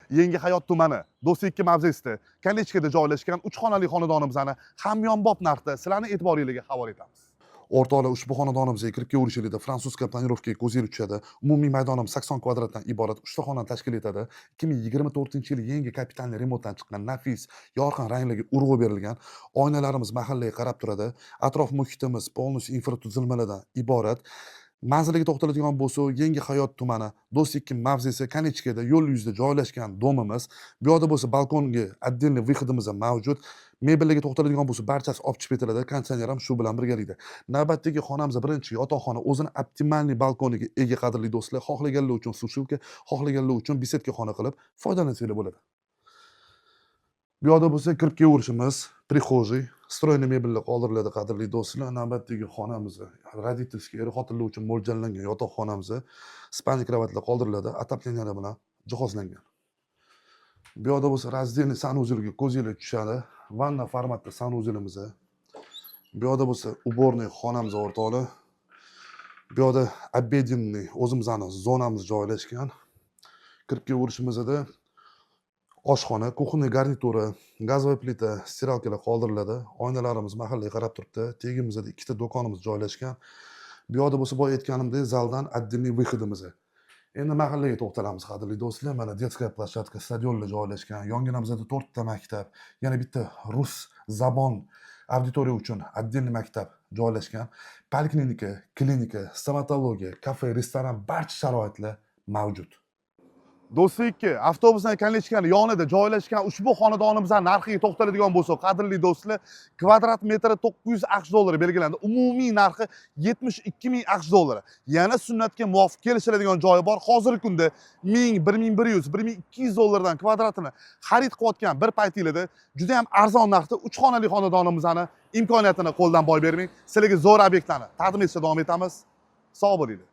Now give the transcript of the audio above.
Yangi Hayot tumani Do'stlik mavzesida Kalechkada joylashgan 3 xonali xonadonimizni hamyonbop narxda sizlarning e'tiboringizga havola etamiz. O'rtoqlar, ushbu xonadonimizga kirib kelishingizda fransuzcha planirovkaga ko'zingiz tushadi. Umumiy maydonimiz 80 kvadratdan iborat 3 ta xonani tashkil etadi. 2024-yil yangi kapitalniy remontdan chiqqan nafis, yorqin ranglarga urg'u berilgan. Oynalarimiz mahallaga qarab turadi. Atrof muhitimiz polностью infratuzilmalardan iborat. Manziliga to'xtaladigan bo'lsa, Yangi Hayot tumani Do'stlik mavzesi Kalechkada yo'l yuzida joylashgan domimiz. Bu yoqda bo'lsa balkonga отдельный выходimiz ham mavjud. Mebellarga to'xtaladigan bo'lsa, barchasi olib chiqib etiladi. Konditsioner ham shu bilan birgalikda. Navbatdagi xonamiz birinchi yotoqxona o'zini optimalniy balkoniga ega qadrli do'stlar. Xohlaganlar uchun sushilka, xohlaganlar uchun besetka xona qilib foydalansanglar bo'ladi. Bu yoqda bo'lsa kirib kelaverishimiz, prixojiy, stroyniy mebellar qoldiriladi qadrli do'stlar. Navbatdagi xonamiz родительский er-xotinlar uchun mo'ljallangan yotoqxonamiz, spalniy kravatlar qoldiriladi, отоплениялар bilan jihozlangan. Bu yoqda bo'lsa раздельный sanuzelga ko'zingiz tushadi. Vanna formatda sanuzelimiz. Bu yoqda bo'lsa уборный xonamiz o'rtoqlar. Bu yoqda обеденный o'zimizning zonamiz joylashgan. Kirib kelaverishimizda oshxona, kuxonniy garnituri, gazovый plita, stiralkalar qoldiriladi. Oynalarimiz mahallaga qarab turibdi. Tegimizda ikkita do'konimiz joylashgan. Bu yoqda bo'lsa, boya aytganimdek, zaldan отдельный выходimiz. Endi mahallaga to'xtalamiz qadrli do'stlar. Mana детская площадка, stadionlar joylashgan. Yonginamizda 4 ta maktab, yana bitta rus zabon auditoriya uchun отдельный maktab joylashgan. Poliklinika, klinika, stomatologiya, kafe, restoran barcha sharoitlar mavjud. Do'stlik, avtobusdan Kalechkani yonida joylashgan ushbu xonadonimizning narxiga to'xtaladigan bo'lsak, qadrli do'stlar, kvadrat metri 900 AQSh dollari belgilandi. Umumiy narxi 72 ming AQSh dollari. Yana sunnatga muvofiq kelishiladigan joyi bor. Hozirgi kunda 1000, 1100, 1200 dollardan kvadratini xarid qilayotgan bir paytingizda juda ham arzon narxda 3 xonali xonadonimizning imkoniyatini qo'ldan boy bermang. Sizlarga zo'r obyektlarni taqdim etishda davom etamiz. Sog' bo'linglar.